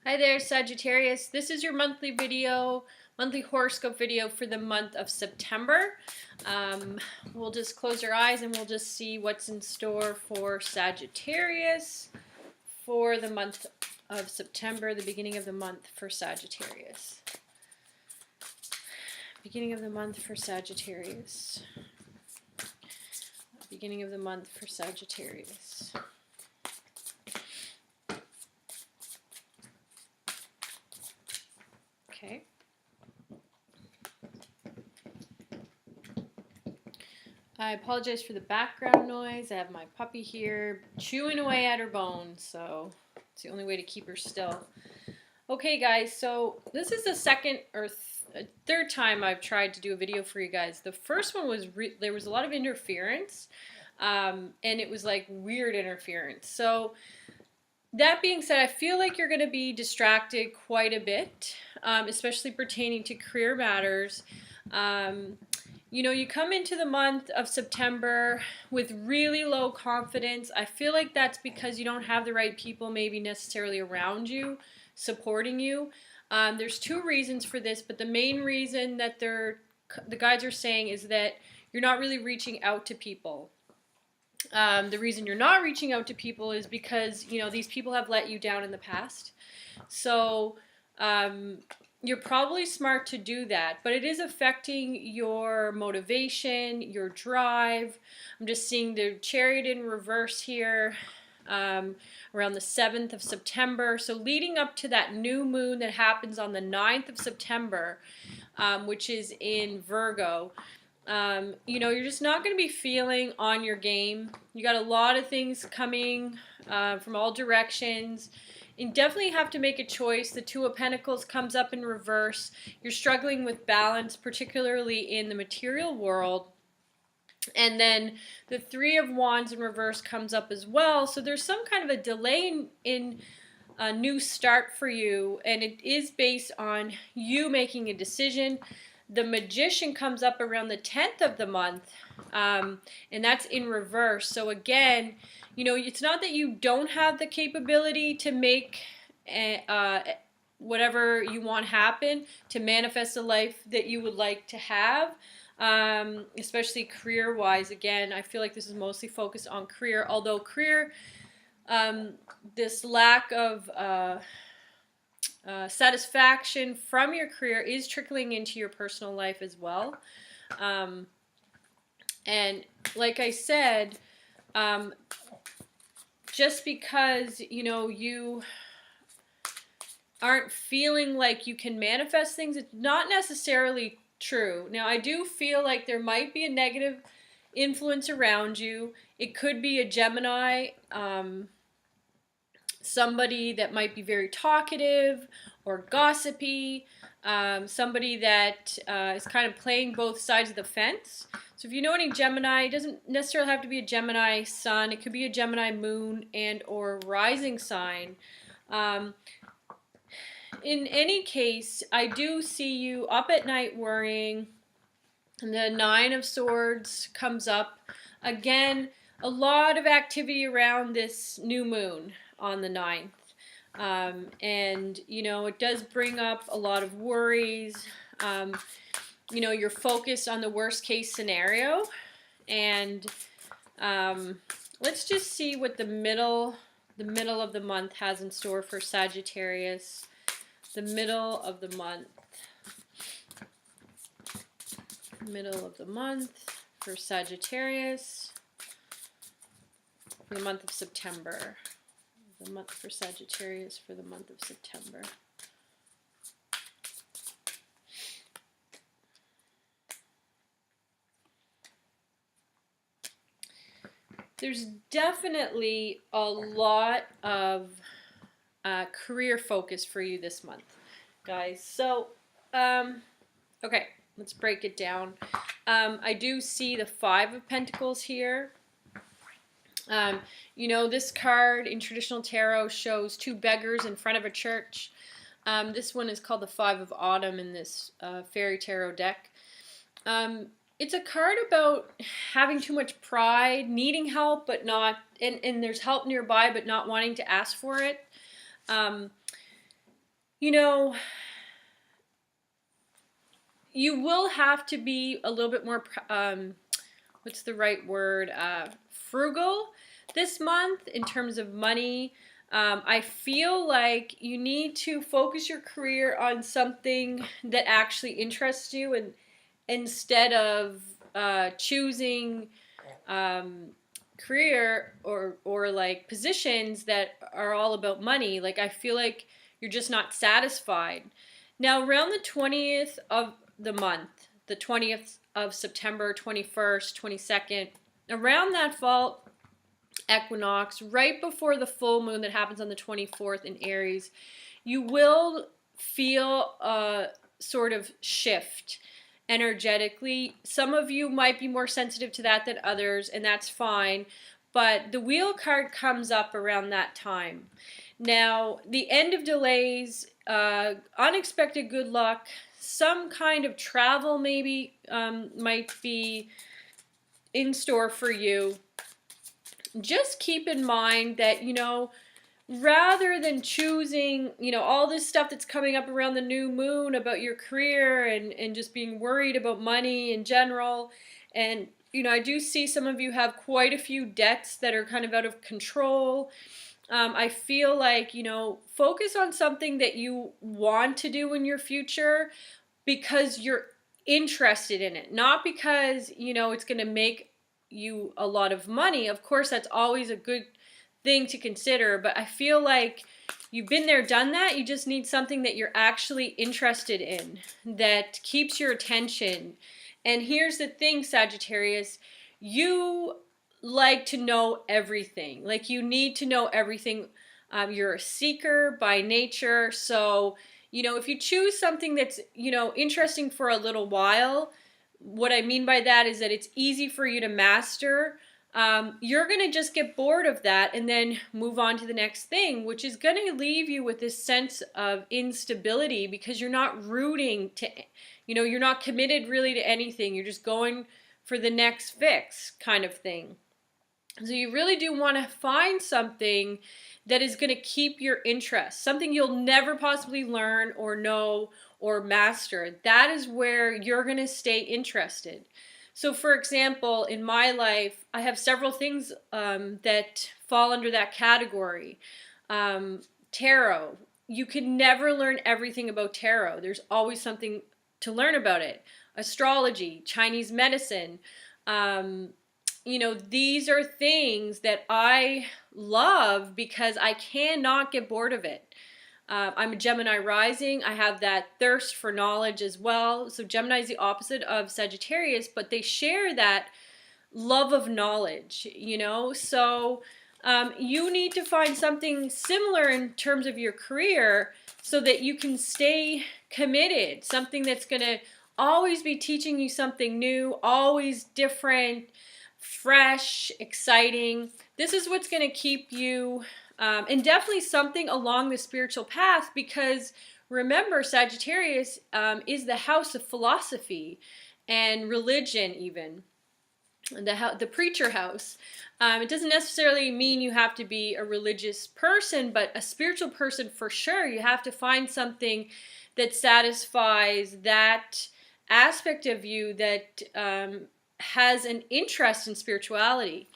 Hi there, Sagittarius. This is your monthly horoscope video for the month of September. We'll just close our eyes and we'll just see what's in store for Sagittarius for the month of September, the beginning of the month for Sagittarius. Beginning of the month for Sagittarius. Beginning of the month for Sagittarius. Okay. I apologize for the background noise. I have my puppy here chewing away at her bones, so it's the only way to keep her still. Okay, guys, so this is the second or third time I've tried to do a video for you guys. The first one was there was a lot of interference, and it was like weird interference. So that being said, I feel like you're going to be distracted quite a bit, especially pertaining to career matters. You know, you come into the month of September with really low confidence. I feel like that's because you don't have the right people maybe necessarily around you, supporting you. There's two reasons for this, but the main reason that the guides are saying is that you're not really reaching out to people. The reason you're not reaching out to people is because, you know, these people have let you down in the past. So you're probably smart to do that, but it is affecting your motivation, your drive. I'm just seeing the Chariot in reverse here around the 7th of September. So leading up to that new moon that happens on the 9th of September, which is in Virgo. You know, you're just not going to be feeling on your game. You got a lot of things coming from all directions. You definitely have to make a choice. The Two of Pentacles comes up in reverse. You're struggling with balance, particularly in the material world. And then the Three of Wands in reverse comes up as well. So there's some kind of a delay in a new start for you, and it is based on you making a decision. The Magician comes up around the 10th of the month, and that's in reverse. So again, you know, it's not that you don't have the capability to make whatever you want happen, to manifest the life that you would like to have, especially career-wise. Again, I feel like this is mostly focused on career, although career, this lack of satisfaction from your career is trickling into your personal life as well. And like I said, just because, you know, you aren't feeling like you can manifest things, it's not necessarily true. Now, I do feel like there might be a negative influence around you. It could be a Gemini, somebody that might be very talkative or gossipy, somebody that is kind of playing both sides of the fence. So if you know any Gemini, it doesn't necessarily have to be a Gemini sun. It could be a Gemini moon and or rising sign. In any case, I do see you up at night worrying. And the Nine of Swords comes up. Again, a lot of activity around this new moon on the 9th. And, you know, it does bring up a lot of worries. You know, you're focused on the worst case scenario. And let's just see what the middle of the month has in store for Sagittarius. The middle of the month. Middle of the month for Sagittarius. For the month of September. The month for Sagittarius for the month of September. There's definitely a lot of career focus for you this month, guys. So, okay, let's break it down. I do see the Five of Pentacles here. You know, this card in traditional tarot shows two beggars in front of a church. This one is called the Five of Autumn in this fairy tarot deck. It's a card about having too much pride, needing help, but not, and there's help nearby, but not wanting to ask for it. you know, you will have to be a little bit more, what's the right word, frugal this month in terms of money. I feel like you need to focus your career on something that actually interests you, and instead of choosing career or like positions that are all about money. Like, I feel like you're just not satisfied. Now, around the 20th of the month, the 20th of September, 21st, 22nd, around that fall equinox, right before the full moon that happens on the 24th in Aries, you will feel a sort of shift energetically. Some of you might be more sensitive to that than others, and that's fine. But the wheel card comes up around that time. Now, the end of delays, unexpected good luck, some kind of travel maybe might be in store for you. Just keep in mind that, rather than choosing, all this stuff that's coming up around the new moon about your career and just being worried about money in general. And, I do see some of you have quite a few debts that are kind of out of control. I feel like, focus on something that you want to do in your future because you're interested in it, not because, it's going to make you a lot of money. Of course, that's always a good thing to consider, but I feel like you've been there, done that. You just need something that you're actually interested in, that keeps your attention. And here's the thing, Sagittarius, you like to know everything. Like, you need to know everything. You're a seeker by nature. So, if you choose something that's, interesting for a little while, what I mean by that is that it's easy for you to master. You're going to just get bored of that and then move on to the next thing, which is going to leave you with this sense of instability because you're not rooting to, you're not committed really to anything. You're just going for the next fix kind of thing. So you really do want to find something that is going to keep your interest, something you'll never possibly learn or know or master. That is where you're going to stay interested. So, for example, in my life, I have several things that fall under that category. Tarot. You can never learn everything about tarot. There's always something to learn about it. Astrology, Chinese medicine. These are things that I love because I cannot get bored of it. I'm a Gemini rising. I have that thirst for knowledge as well. So Gemini is the opposite of Sagittarius, but they share that love of knowledge, So you need to find something similar in terms of your career so that you can stay committed, something that's going to always be teaching you something new, always different, fresh, exciting. This is what's going to keep you, and definitely something along the spiritual path, because remember, Sagittarius is the house of philosophy and religion, even the preacher house. It doesn't necessarily mean you have to be a religious person, but a spiritual person for sure. You have to find something that satisfies that aspect of you that has an interest in spirituality.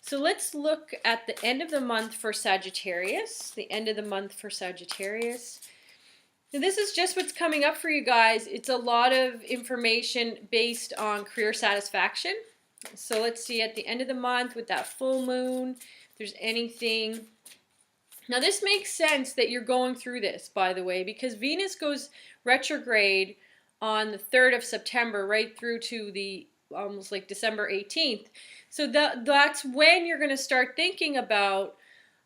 So let's look at the end of the month for Sagittarius. The end of the month for Sagittarius. Now, this is just what's coming up for you guys. It's a lot of information based on career satisfaction. So let's see at the end of the month with that full moon, if there's anything. Now, this makes sense that you're going through this, by the way, because Venus goes retrograde on the 3rd of September right through to the almost like December 18th. So that's when you're going to start thinking about,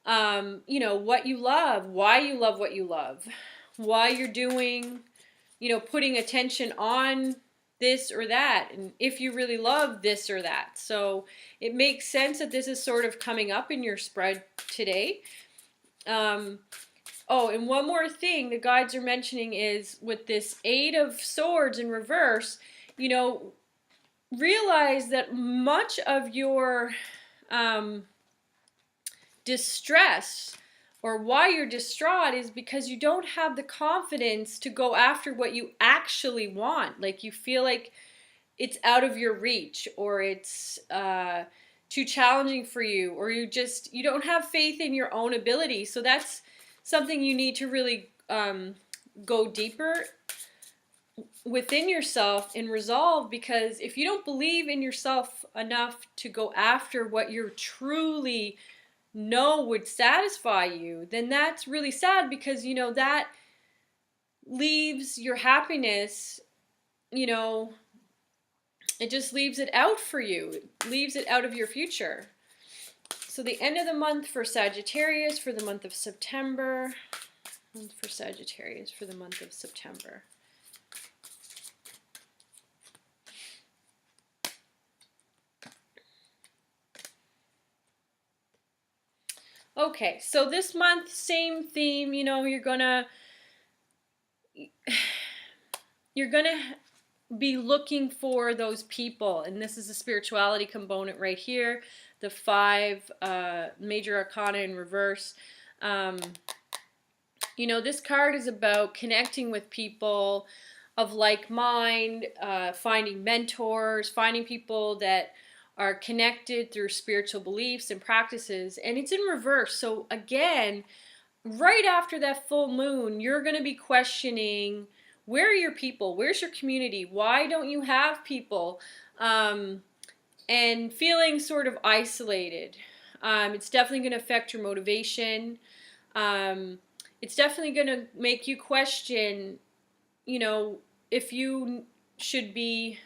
what you love, why you love what you love, why you're doing, putting attention on this or that, and if you really love this or that. So it makes sense that this is sort of coming up in your spread today. Oh, and one more thing the guides are mentioning is with this Eight of Swords in reverse, realize that much of your distress or why you're distraught is because you don't have the confidence to go after what you actually want. Like you feel like it's out of your reach, or it's too challenging for you, or you don't have faith in your own ability. So that's something you need to really go deeper within yourself and resolve, because if you don't believe in yourself enough to go after what you truly know would satisfy you, then that's really sad, because you know that leaves your happiness, you know, it just leaves it out for you. It leaves it out of your future. So the end of the month for Sagittarius for the month of September. For Sagittarius for the month of September. Okay, so this month, same theme, you know, you're gonna be looking for those people, and this is a spirituality component right here. The 5 major arcana in reverse. You know, this card is about connecting with people of like mind, finding mentors, finding people that are connected through spiritual beliefs and practices, and it's in reverse. So again, right after that full moon, you're going to be questioning, where are your people? Where's your community? Why don't you have people? And feeling sort of isolated. It's definitely going to affect your motivation. It's definitely going to make you question, you know, if you should be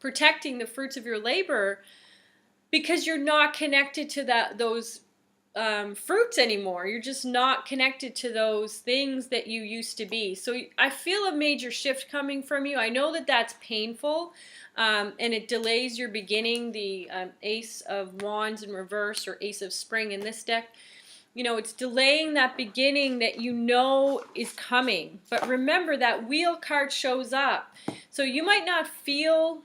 protecting the fruits of your labor, because you're not connected to those fruits anymore. You're just not connected to those things that you used to be. So I feel a major shift coming from you. I know that that's painful, and it delays your beginning. The Ace of Wands in reverse, or Ace of Spring in this deck, you know, it's delaying that beginning that you know is coming. But remember, that Wheel card shows up. So you might not feel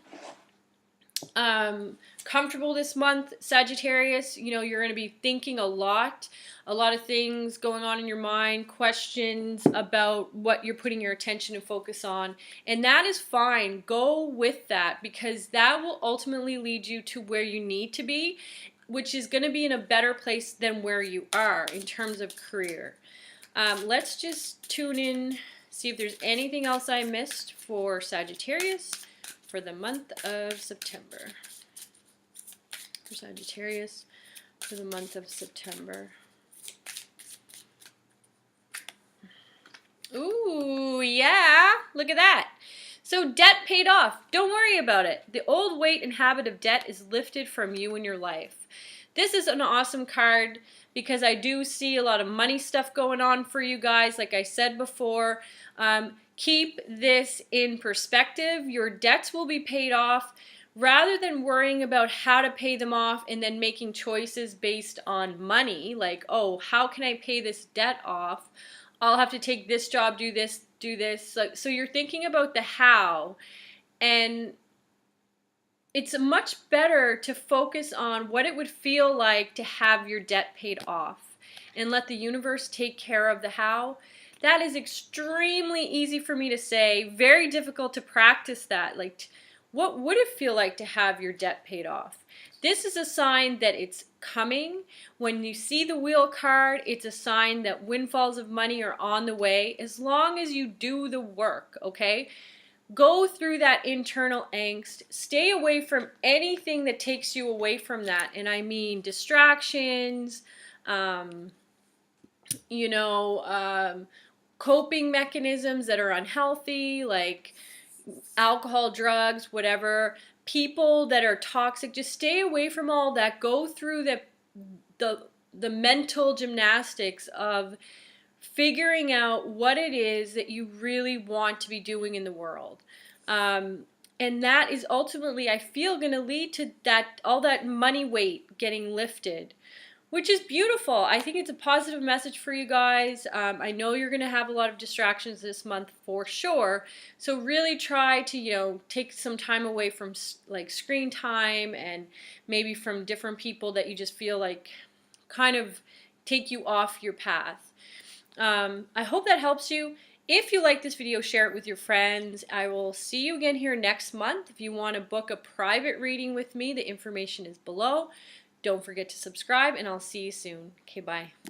comfortable this month, Sagittarius. You know, you're going to be thinking a lot of things going on in your mind, questions about what you're putting your attention and focus on, and that is fine. Go with that, because that will ultimately lead you to where you need to be, which is going to be in a better place than where you are in terms of career. Let's just tune in, see if there's anything else I missed for Sagittarius for the month of September. For Sagittarius for the month of September. Ooh, yeah, look at that. So debt paid off. Don't worry about it. The old weight and habit of debt is lifted from you in your life. This is an awesome card because I do see a lot of money stuff going on for you guys. Like I said before, keep this in perspective. Your debts will be paid off. Rather than worrying about how to pay them off and then making choices based on money, like, oh, how can I pay this debt off? I'll have to take this job, do this, do this. So you're thinking about the how, and it's much better to focus on what it would feel like to have your debt paid off and let the universe take care of the how. That is extremely easy for me to say, very difficult to practice that. Like, what would it feel like to have your debt paid off? This is a sign that it's coming. When you see the Wheel card, it's a sign that windfalls of money are on the way, as long as you do the work, okay? Go through that internal angst. Stay away from anything that takes you away from that. And I mean distractions, coping mechanisms that are unhealthy, like alcohol, drugs, whatever, people that are toxic. Just stay away from all that. Go through the mental gymnastics of figuring out what it is that you really want to be doing in the world. And that is ultimately, I feel, going to lead to that, all that money weight getting lifted, which is beautiful. I think it's a positive message for you guys. I know you're going to have a lot of distractions this month for sure. So really try to, take some time away from like screen time and maybe from different people that you just feel like kind of take you off your path. I hope that helps you. If you like this video, share it with your friends. I will see you again here next month. If you want to book a private reading with me, the information is below. Don't forget to subscribe, and I'll see you soon. Okay, bye.